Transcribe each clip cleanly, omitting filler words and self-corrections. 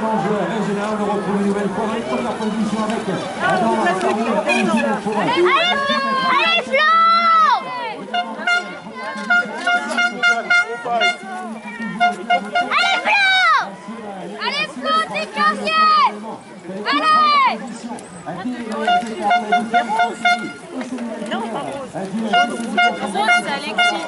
l'enjeu régional. On le retrouve une nouvelle fois dans les premières positions avec Adam Allez Flo! Allez Flo, t'es 15e! Allez! Non, pas Rose. Rose, c'est Alexis.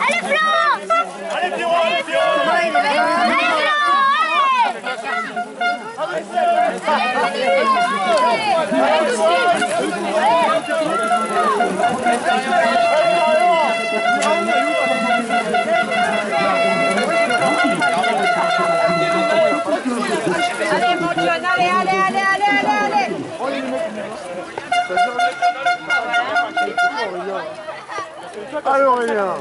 Allez Flo! Allez Pierrot, allez Pierrot! Allez, mon John, allez! Allez Aurélien!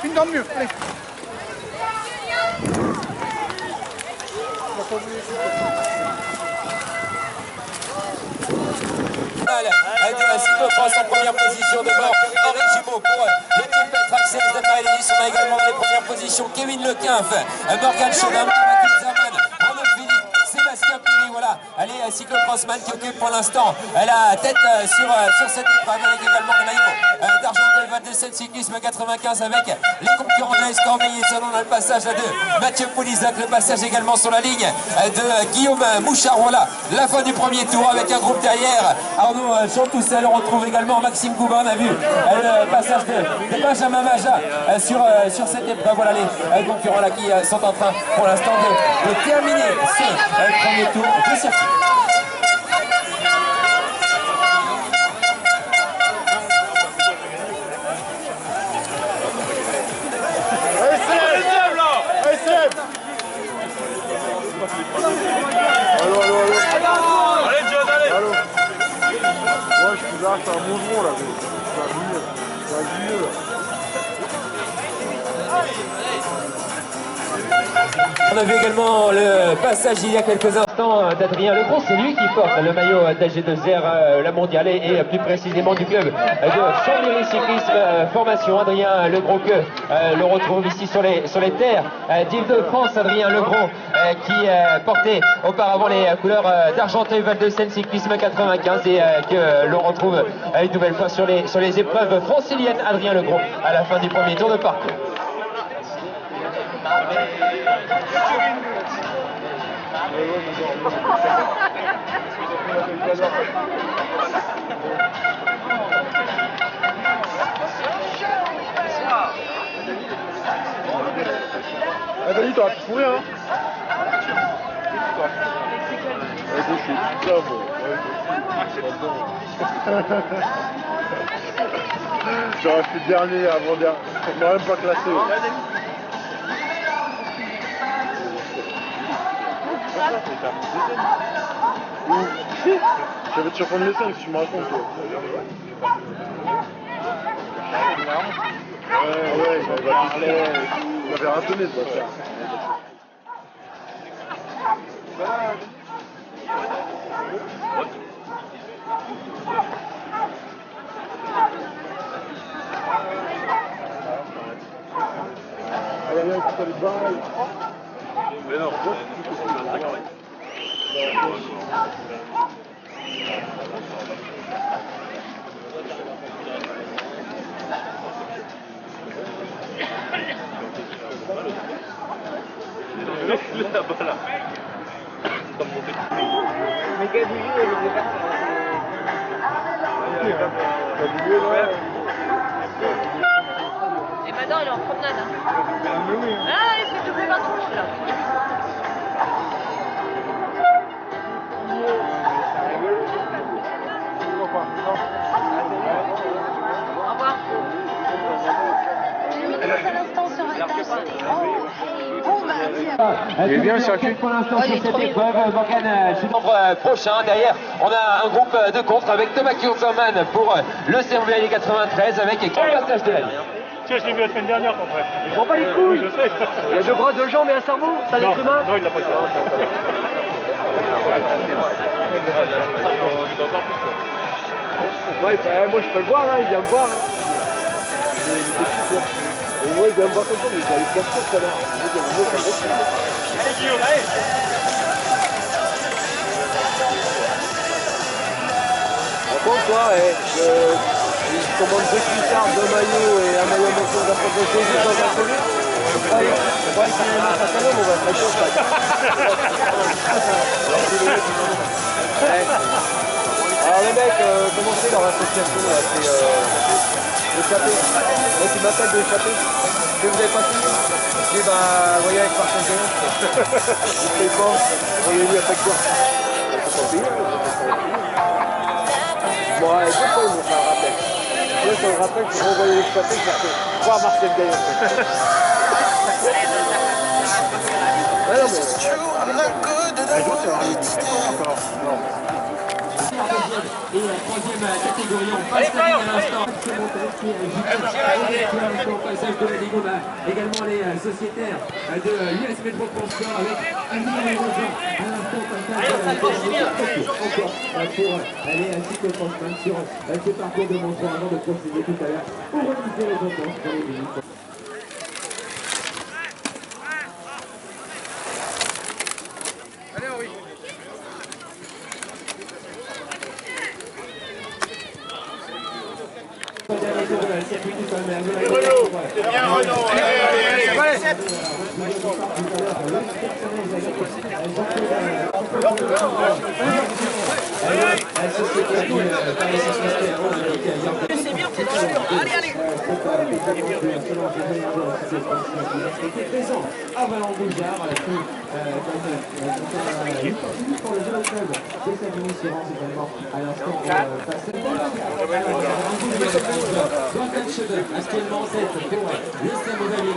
Une dans le mur, allez. De cyclocross en première position devant Henri Gibaud pour l'équipe Traxxas de Maëlys. On a également dans les premières positions Kevin Lequinf, Morgan Chemin, Zaman, Renaud Philippe, Sébastien Piri. Voilà, allez, cyclocrossman qui occupe pour l'instant la tête sur cette épreuve avec également le maillot d'argent de Val de Seine Cyclisme 95 avec les concurrents de l'AS Corbeil-Essonnes. On a le passage de Mathieu Poulizac, le passage également sur la ligne de Guillaume Mouchard. Voilà, la fin du premier tour avec un groupe derrière. Arnaud Chantoussel, on retrouve également Maxime Goubin. On a vu le passage de Benjamin Maja sur cette épreuve. Voilà les concurrents là qui sont en train pour l'instant de terminer ce premier tour de circuit. Allez John, allez! Allô? Ouais, je suis là, c'est un bonjour là. C'est un vieux là. On a vu également le passage il y a quelques instants d'Adrien Legros. C'est lui qui porte le maillot d'AG2R, la mondiale et plus précisément du club de Chambéry Cyclisme Formation. Adrien Legros que l'on retrouve ici sur les terres d'Île-de-France. Adrien Legros qui portait auparavant les couleurs d'Argenteuil Val de Seine Cyclisme 95 et que l'on retrouve une nouvelle fois sur les épreuves franciliennes. Adrien Legros à la fin du premier tour de parcours. Ah, Dani, t'auras pu courir, hein? J'aurais fait dernier avant dernier. On m'a même pas classé. J'avais te surprendre les 5 si tu me racontes, toi. Ouais, il m'avait ratonné ce bâtard. Allez, viens, écoute, allez, bye. Mais non, là-bas, là. Mais Gadouillé, Et maintenant, il est en promenade. Ah, il fait doubler 20 tours, là. Au revoir. Il est bien cherché. Pour l'instant sur cette épreuve, Morgan Nombre prochain. Derrière, on a un groupe de contre avec Thomas Kiozoman pour le CMVL 93 avec quel passage de la ligne. Tiens, je l'ai vu la semaine dernière, ton frère. Je prends pas les couilles. Je sais. Il y a deux bras, deux jambes et un cerveau. Ça l'être humain. Non, il l'a pas dit. Ouais, bah, moi je peux le voir, hein, il vient me voir. Hein. Et moi il vient me voir comme ça, mais il a eu 4 tours tout à l'heure. Allez, Guillaume, allez. Par contre, toi, il commande 2 cuissards, 2 maillots et un maillot de chose d'après de choses dans un collier. On va aller finir un pantalon, on va se lâcher au sac. Alors les mecs, comment c'est leur association là? C'est l'échappée. Là tu m'appelles de l'échappée. Que vous avez pas fini? Je dis bah voyez avec Marcel Gaillon. Il fait quand? Voyez-lui à chaque fois. C'est pas payé. Bon allez, deux fois ils vont faire un rappel. Là sur le rappel, je vais renvoyer l'échappée, je vais voir Marcel Gaillon. Ouais non mais... Et la troisième catégorie, on passe la ligne à l'instant. Passage de la Ligue, on a également les sociétaires de l'US Métro Transport avec Aline et Rosa. À l'instant, passage de la encore pour aller ainsi que Franchman sur ce parcours de Montreux avant de procéder tout à l'heure au remise des récompenses pour les minutes. Bien, Renaud. C'est bien, c'est dans le mur. Allez, allez. Présent à Valon-Boujard pour le jeu club de Savigny Assurance également à l'instant actuellement en tête pour le Saint-Mauvais.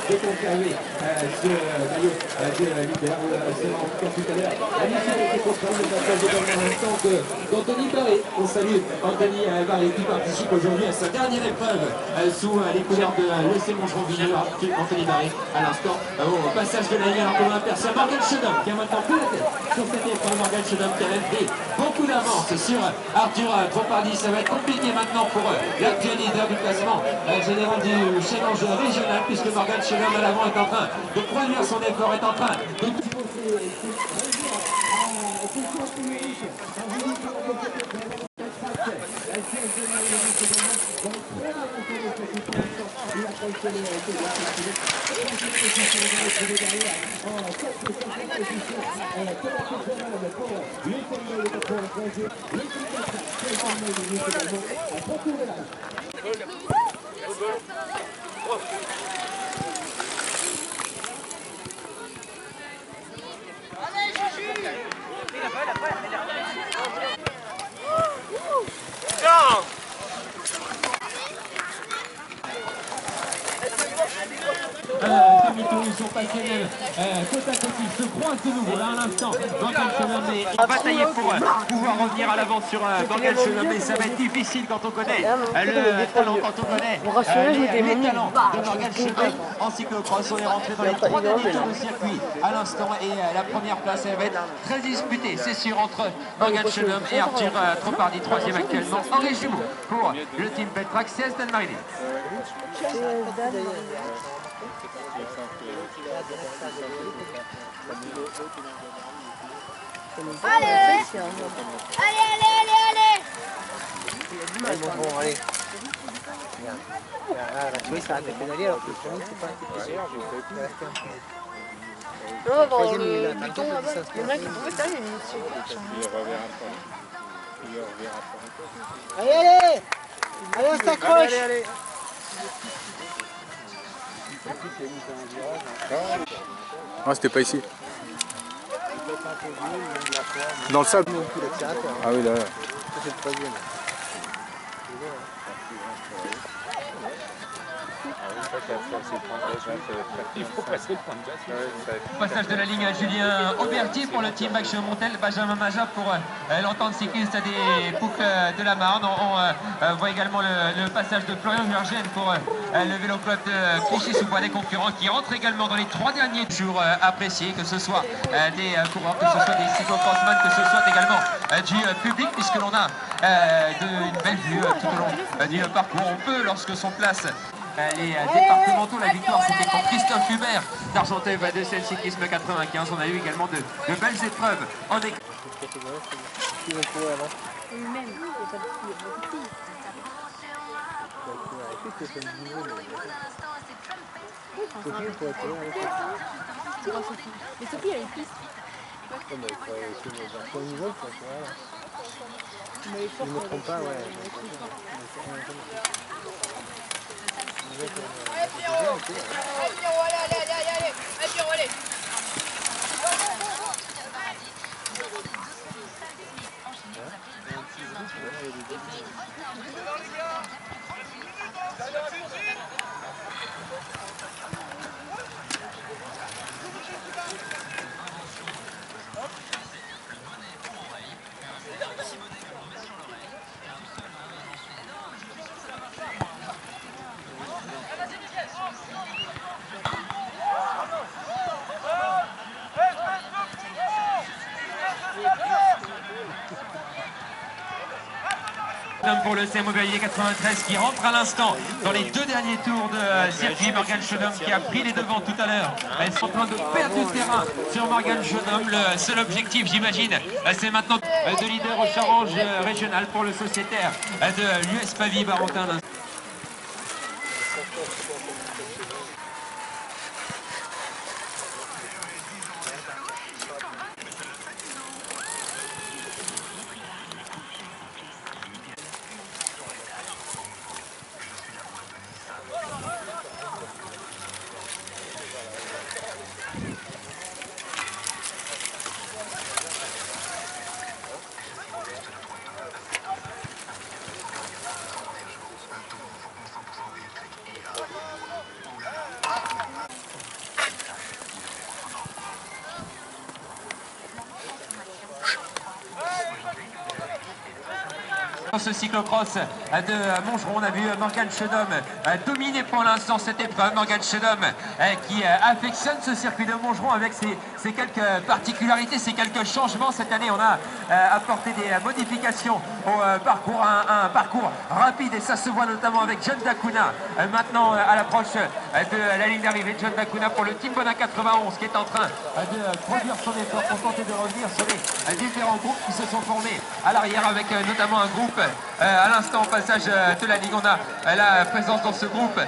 de conserver ce maillot de leader sera en tout à l'heure. La mission a été confirmée de passage également à l'instant d'Anthony Barré. On salue Anthony Barré qui participe aujourd'hui à sa dernière épreuve sous les couleurs de l'EC Montreux-Villers. Anthony Barré à l'instant au passage de la ligne alors qu'on aperçoit Morgan Chedom qui a maintenant pris la tête sur cette épreuve. Morgan Chedom qui a même pris beaucoup d'avance sur Arthur Tropardi. Ça va être compliqué maintenant pour l'actuel leader du classement général du challenge régional puisque Morgan Chedom à l'avant est en train de produire son effort, est en train de... Demi-tour, ils sont passés même côte à côte, ils se croisent de nouveau là à l'instant. Morgan Chenom est bataillé pour pouvoir revenir à l'avant sur Morgan Chenom, mais ça va être difficile quand on connaît le talent, quand on connaît les talents de Morgan Chenom en cyclocross. On est rentré dans les 3 derniers tours de circuit à l'instant et la première place elle va être très disputée, c'est sûr, entre Morgan Chenom et Arthur Tropardi, 3e actuellement. Henri Jumeau pour le team Petrax, CS Dan Marini. Allez, allez. Bon, allez. La souris ça a été pénalisé alors que le chemin c'est pas été pénalisé. Non, dans le bouton là-bas, le mec il pouvait ça, il est mis dessus. Allez, on s'accroche. Ah, c'était pas ici. Dans le sable. Ah oui, là. C'est le troisième. Il faut passer le point de gaz. Passage de la ligne à Julien Aubertier pour le team Action Montel, Benjamin Maja pour l'entente cycliste des Boucles de la Marne. On voit également le passage de Florian Urgène pour le vélo club de Clichy-sous-Bois, des concurrents qui rentrent également dans les 3 derniers jours appréciés, que ce soit des coureurs, que ce soit des cyclocrossman, que ce soit également du public, puisque l'on a une belle vue tout au long du parcours. On peut, lorsque sont place les départementaux, la victoire c'était pour Christophe Hubert d'Argenteuil de Seine Cyclisme 95. On a eu également de belles épreuves en équipe. Mais Sophie elle est piste. Je ne me trompe pas, ouais. Allez, Pierrot, allez. Pour le CM Mobilier 93 qui rentre à l'instant dans les 2 derniers tours de circuit. Morgan Chenom qui a pris les devants tout à l'heure. Elles sont en train de perdre du terrain sur Morgan Chenom. Le seul objectif, j'imagine, c'est maintenant de leader au challenge régional pour le sociétaire de l'US Pavie Barentin. Dans ce cyclocross de Montgeron, on a vu Morgan Chenom dominer pour l'instant cette épreuve. Morgan Chenom qui affectionne ce circuit de Montgeron avec ses ces quelques particularités, ces quelques changements. Cette année, on a apporté des modifications au parcours, un parcours rapide, et ça se voit notamment avec John Dacuna. Maintenant, à l'approche de la ligne d'arrivée, John Dacuna pour le Team Bona 91 qui est en train de produire son effort pour tenter de revenir sur les différents groupes qui se sont formés à l'arrière, avec notamment un groupe à l'instant au passage de la ligne. On a la présence dans ce groupe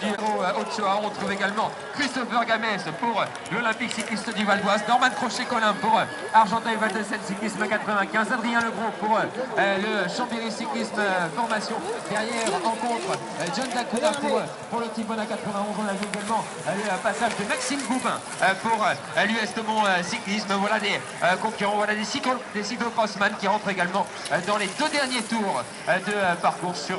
du Ochoa. On trouve également Christopher Gamès pour l'Olympique cycliste du Val d'Oise, Norman Crochet-Colin pour Argenteuil Val de Seine cyclisme 95, Adrien Legros pour le Chambéry cyclisme formation. Derrière, en contre, John Dacuna pour le Team Bona 91. On a vu également le passage de Maxime Goubin pour l'US Mont cyclisme. Voilà des concurrents, voilà des cyclocrossman qui rentrent également dans les deux derniers tours de parcours sur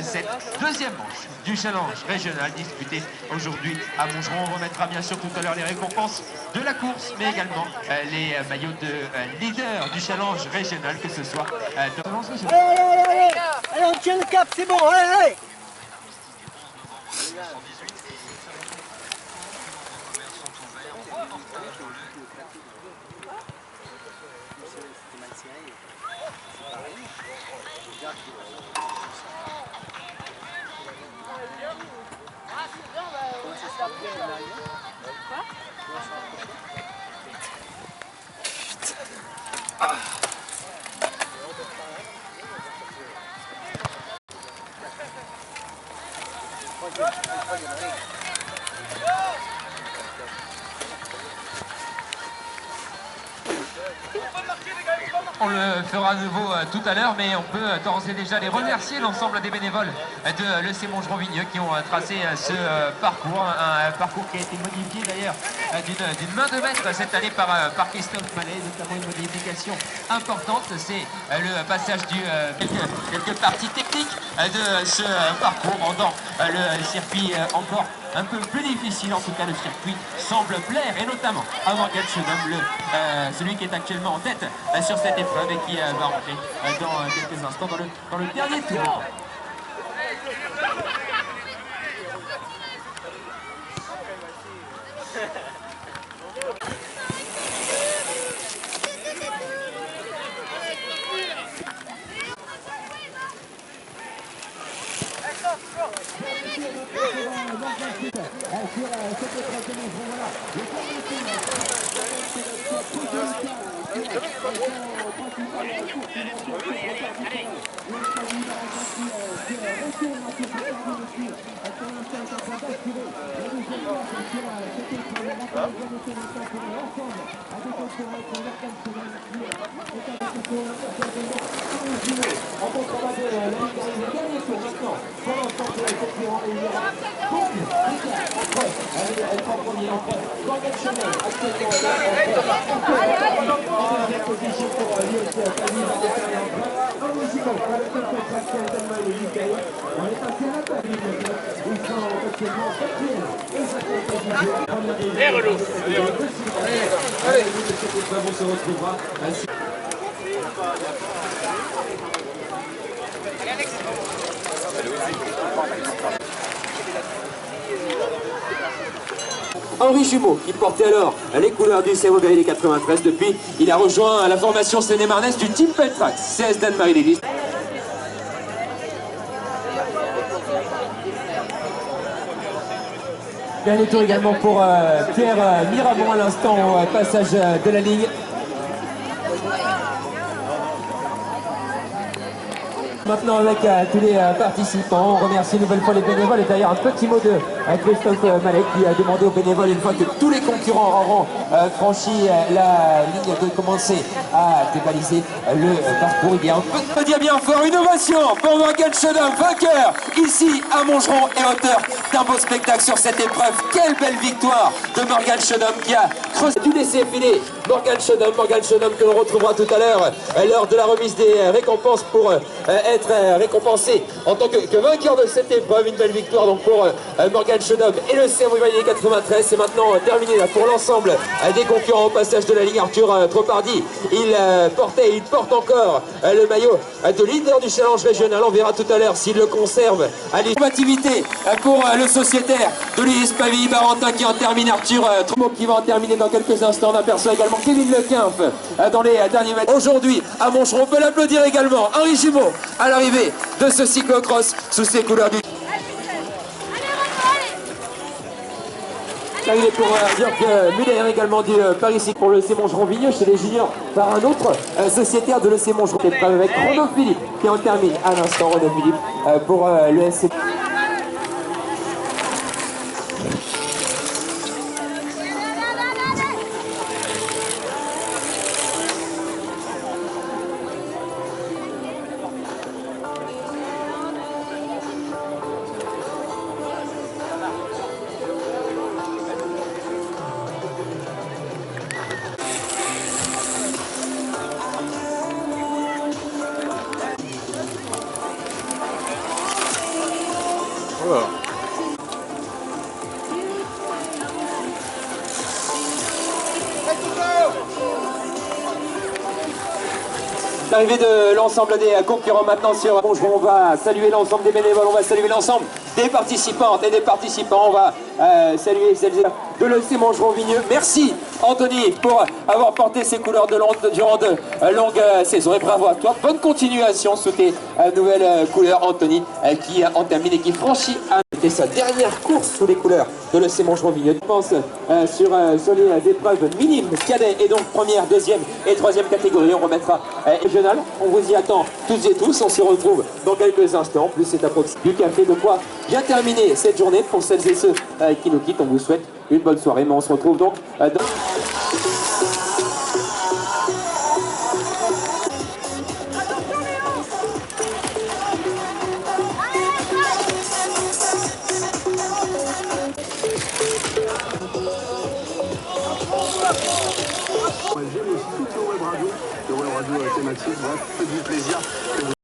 cette deuxième manche du challenge régional disputé aujourd'hui à Montgeron. On remettra bien sûr tout à l'heure les récompenses de la course, mais également les maillots de leader du challenge régional, que ce soit dans le challenge régional. Allez, on tient le cap, c'est bon, allez. On le fera à nouveau tout à l'heure, mais on peut d'ores et déjà les remercier, l'ensemble des bénévoles de l'EC Montgeron-Vigneux qui ont tracé ce parcours, un parcours qui a été modifié d'ailleurs d'une main de maître cette année par Christophe Mallet, notamment une modification importante, c'est le passage du quelques parties techniques de ce parcours, rendant le circuit encore un peu plus difficile. En tout cas, le circuit semble plaire, et notamment à Morgan Chedum, celui qui est actuellement en tête sur cette épreuve et qui va rentrer dans quelques instants dans le dernier tour. On se retrouvera ainsi. Henri Jumeau, qui portait alors les couleurs du CRO des 93. Depuis, il a rejoint la formation seine-et-marnaise du Team Peltrax, CS d'Anne-Marie-Lélis. Dernier tour également pour Pierre Miramont à l'instant au passage de la ligne. Maintenant avec tous les participants, on remercie une nouvelle fois les bénévoles, et d'ailleurs un petit mot de Christophe Mallet qui a demandé aux bénévoles, une fois que tous les concurrents auront franchi la ligne, de commencer à débaliser le parcours. Il y a on peut dire bien fort une ovation pour Morgan Chedum, vainqueur ici à Montgeron et auteur d'un beau spectacle sur cette épreuve. Quelle belle victoire de Morgan Chedum qui a creusé du laisser filer. Morgan Chedum que l'on retrouvera tout à l'heure lors de la remise des récompenses pour être récompensé en tant que vainqueur de cette épreuve. Une belle victoire donc pour Morgan Morgan Chodom et le CM Rivalier 93. C'est maintenant terminé là, pour l'ensemble des concurrents au passage de la ligne. Arthur Tropardi, il porte encore le maillot de leader du challenge régional. On verra tout à l'heure s'il le conserve. Allez, combativité pour le sociétaire de l'US Pavie Barentin qui en termine. Arthur Tromo qui va en terminer dans quelques instants. On aperçoit également Kevin Lequinf dans les derniers mètres. Aujourd'hui, à Moncheron, on peut l'applaudir également. Henri Gibaud à l'arrivée de ce cyclocross sous ses couleurs du... Il est pour Jörg Muller également du Paris Cycle pour le C Mongeron-Vigneux chez les juniors par un autre sociétaire de l'EC Mongeron avec Renaud Philippe qui en termine à l'instant. Renaud Philippe pour le SC. Voilà. L'arrivée de l'ensemble des concurrents maintenant sur Mongeron. On va saluer l'ensemble des bénévoles, on va saluer l'ensemble des participantes et des participants. On va saluer celles de l'EC Mongeron-Vigneux. Merci Anthony pour avoir porté ces couleurs durant de longues saisons. Et bravo à toi, bonne continuation sous tes nouvelles couleurs. Anthony qui en termine et qui franchit c'était sa dernière course sous les couleurs de l'EC Mongeron-Vigneux. Je pense sur les épreuves minimes, cadets et donc première, deuxième et troisième catégorie. On remettra régional. On vous y attend toutes et tous. On se retrouve dans quelques instants. Plus c'est approximatif du café, de quoi bien terminer cette journée. Pour celles et ceux qui nous quittent, on vous souhaite une bonne soirée. Mais on se retrouve donc dans... J'aime aussi toutes les web radios thématiques, bref, faites du plaisir.